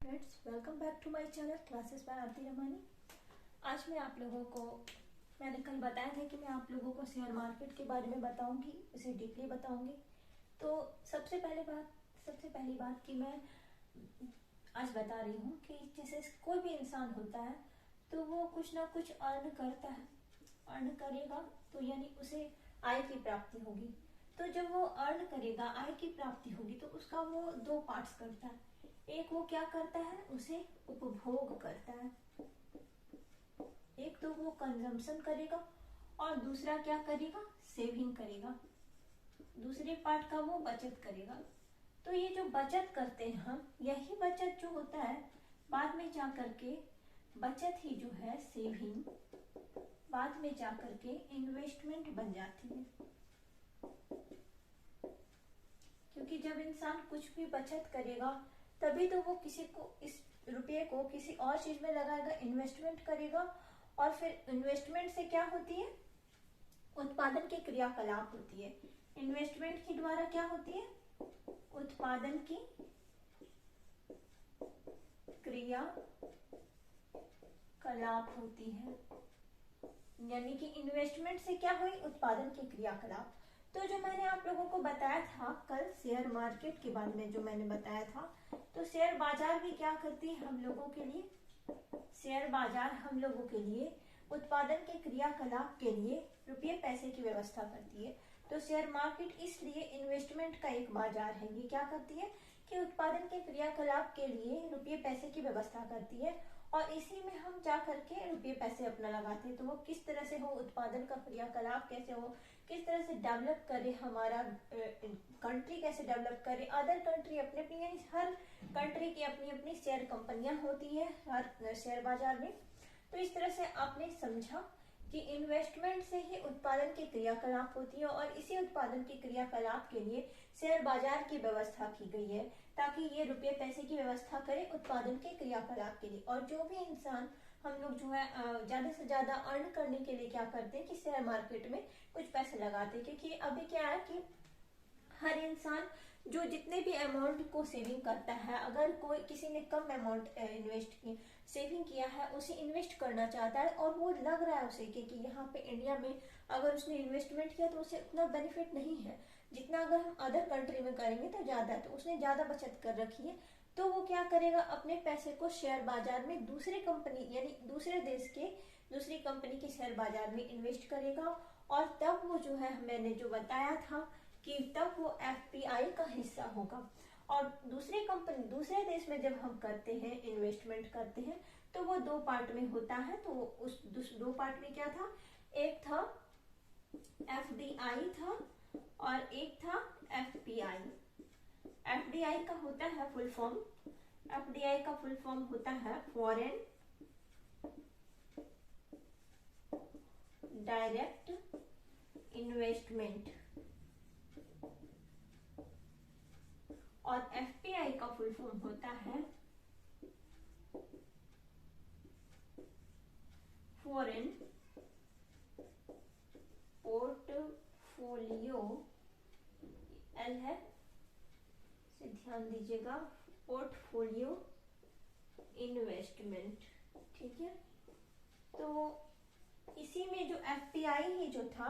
Friends, welcome back to my channel classes by Aarti Ramani. आज मैं आप लोगों को मैंने कल बताया था कि मैं आप लोगों को शेयर मार्केट के बारे में बताऊंगी, उसे डीपली बताऊंगी। तो सबसे पहली बात कि मैं आज बता रही हूँ कि जैसे कोई भी इंसान होता है तो वो कुछ ना कुछ अर्न करता है, अर्न करेगा तो यानी उसे आय की प्राप्ति होगी। तो जब वो अर्न करेगा, आय की प्राप्ति होगी, तो उसका वो दो पार्ट्स करता है। एक वो क्या करता है, उसे उपभोग करता है। एक तो वो कंजम्पशन करेगा और दूसरा क्या करेगा, सेविंग करेगा। दूसरे पार्ट का वो बचत करेगा। तो ये जो बचत करते हैं हम, यही बचत जो होता है बाद में जा करके बचत ही जो है सेविंग बाद में जा करके इन्वेस्टमेंट बन जाती है। क्योंकि जब इंसान कुछ भी बचत करेगा तभी तो वो किसी को इस रुपये को किसी और चीज में लगाएगा, इन्वेस्टमेंट करेगा। और फिर इन्वेस्टमेंट से क्या होती है, उत्पादन की क्रियाकलाप होती है। इन्वेस्टमेंट के द्वारा क्या होती है, उत्पादन की क्रियाकलाप होती है। यानी कि इन्वेस्टमेंट से क्या हुई, उत्पादन की क्रियाकलाप। तो जो मैंने आप लोगों को बताया था कल शेयर मार्केट के बारे में, जो मैंने बताया था, तो शेयर बाजार भी क्या करती है हम लोगों के लिए, शेयर बाजार हम लोगों के लिए उत्पादन के क्रियाकलाप के लिए रुपये पैसे की व्यवस्था करती है। तो शेयर मार्केट इसलिए इन्वेस्टमेंट का एक बाजार है। ये क्या करती है कि उत्पादन के क्रियाकलाप के लिए रुपये पैसे की व्यवस्था करती है और इसी में हम जा करके रुपये पैसे अपना लगाते हैं। तो वो किस तरह से हो, उत्पादन का क्रियाकलाप कैसे हो, किस तरह से डेवलप करे, हमारा कंट्री कैसे डेवलप करे, अदर कंट्री अपने अपनी, यानी हर कंट्री की अपनी अपनी शेयर कंपनियां होती है हर शेयर बाजार में। तो इस तरह से आपने समझा कि इन्वेस्टमेंट से ही उत्पादन की क्रियाकलाप होती है और इसी उत्पादन की क्रियाकलाप के लिए शेयर बाजार की व्यवस्था की गई है ताकि ये रुपये पैसे की व्यवस्था करे उत्पादन के क्रियाकलाप के लिए। और जो भी इंसान, हम लोग जो है ज्यादा से ज्यादा अर्न करने के लिए क्या करते हैं कि शेयर मार्केट में कुछ पैसे लगाते हैं। क्योंकि अभी क्या है कि हर इंसान जो जितने भी अमाउंट को सेविंग करता है, अगर कोई किसी ने कम अमाउंट सेविंग किया है, उसे इन्वेस्ट करना चाहता है और वो लग रहा है उसे कि यहाँ पे इंडिया में अगर उसने इन्वेस्टमेंट किया तो उसे उतना बेनिफिट नहीं है जितना अगर हम अदर कंट्री में करेंगे तो ज्यादा है। तो उसने ज्यादा बचत कर रखी है, तो वो क्या करेगा, अपने पैसे को शेयर बाजार में दूसरी कंपनी यानी दूसरे देश के दूसरी कंपनी के शेयर बाजार में इन्वेस्ट करेगा। और तब वो जो है, मैंने जो बताया था कि तब वो एफपीआई का हिस्सा होगा। और दूसरी कंपनी दूसरे देश में जब हम करते हैं, इन्वेस्टमेंट करते हैं, तो वो दो पार्ट में होता है। तो उस दो पार्ट में क्या था, एक था एफडीआई था और एक था एफपीआई। एफडीआई का होता है फुल फॉर्म, एफडीआई का फुल फॉर्म होता है फॉरेन डायरेक्ट इन्वेस्टमेंट और एफपीआई का फुल फॉर्म होता है फॉरेन पोर्टफोलियो। एल है, से ध्यान दीजिएगा, पोर्टफोलियो इन्वेस्टमेंट। ठीक है, तो इसी में जो एफपीआई ही जो था,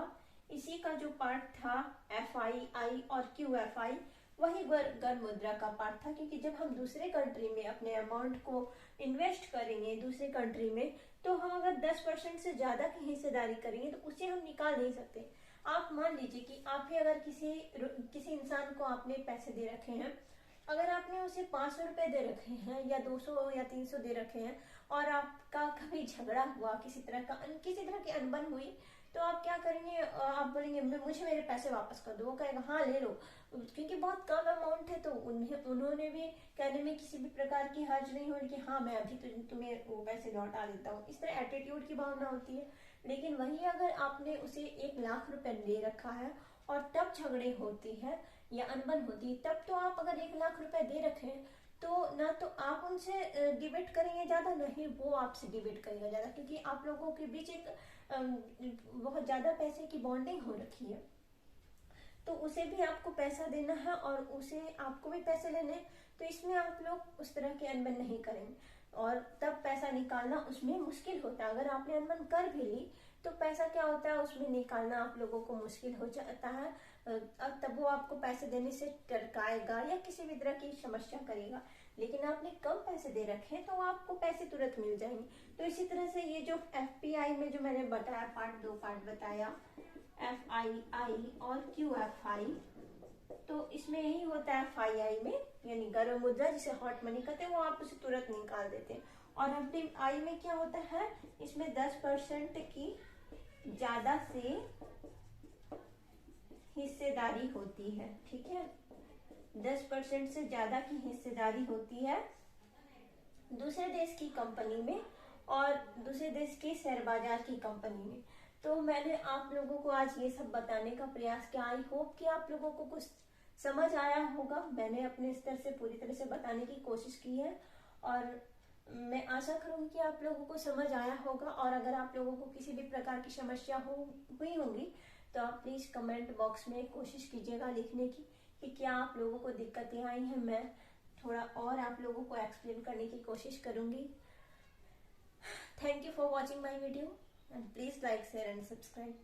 इसी का जो पार्ट था एफआईआई और क्यूएफआई, वही गर्म मुद्रा का पार्ट था। क्योंकि जब हम दूसरे कंट्री में अपने अमाउंट को इन्वेस्ट करेंगे दूसरे कंट्री में, तो हम अगर 10% से ज्यादा की हिस्सेदारी करेंगे तो उसे हम निकाल नहीं सकते। आप मान लीजिए कि आप ही अगर किसी इंसान को आपने पैसे दे रखे हैं, अगर आपने उसे 500 रुपए दे रखे हैं या 200 या 300 दे रखे हैं और आपका कभी झगड़ा हुआ, किसी तरह की अनबन हुई, तो आप क्या करेंगे, आप बोलेंगे मुझे मेरे पैसे वापस कर दो। वो कहेगा हाँ ले लो, क्योंकि बहुत कम अमाउंट है। तो उन्होंने भी कहने में किसी भी प्रकार की हर्ज नहीं होगी कि हाँ मैं अभी तुम्हें वो पैसे लौटा देता हूँ। इस तरह एटीट्यूड की भावना होती है। लेकिन वही अगर आपने उसे 1,00,000 रुपए दे रखा है और तब झगड़े होती है या अनबन होती है, तब तो आप अगर 1,00,000 रुपए दे रखे हैं तो ना तो आप उनसे डिबेट करेंगे ज्यादा, नहीं वो आपसे डिबेट करेगा ज्यादा। क्योंकि आप लोगों के बीच एक बहुत ज्यादा पैसे की बॉन्डिंग हो रखी है। तो उसे भी आपको पैसा देना है और उसे आपको भी पैसे लेने, तो इसमें आप लोग उस तरह के अनबन नहीं करेंगे और तब पैसा निकालना उसमें मुश्किल होता है। अगर आपने अनबन कर भी ली तो पैसा क्या होता है उसमें निकालना आप लोगों को मुश्किल हो जाता है। तब वो आपको पैसे देने से टरकाएगा या किसी भी तरह की समस्या करेगा। लेकिन आपने कम पैसे दे रखे हैं तो आपको पैसे तुरंत मिल जाएंगे। तो इसी तरह से ये जो FPI में जो मैंने बताया दो पार्ट बताया, FII और QFI, तो इसमें यही होता है FII में यानी गर्म मुद्रा जिसे हॉट मनी कहते हैं वो आप उसे तुरंत निकाल देते हैं। और FDI में क्या होता है, इसमें 10% की ज्यादा से हिस्सेदारी होती है। ठीक है, 10% से ज्यादा की हिस्सेदारी होती है दूसरे देश की कंपनी में और दूसरे देश के शेयर बाजार की कंपनी में। तो मैंने आप लोगों को आज ये सब बताने का प्रयास किया। आई होप कि आप लोगों को कुछ समझ आया होगा। मैंने अपने स्तर से पूरी तरह से बताने की कोशिश की है और मैं आशा करूंगी कि आप लोगों को समझ आया होगा। और अगर आप लोगों को किसी भी प्रकार की समस्या हुई होंगी तो आप प्लीज कमेंट बॉक्स में कोशिश कीजिएगा लिखने की कि क्या आप लोगों को दिक्कतें आई हैं। मैं थोड़ा और आप लोगों को एक्सप्लेन करने की कोशिश करूंगी। Thank you for watching my video and please like share and subscribe.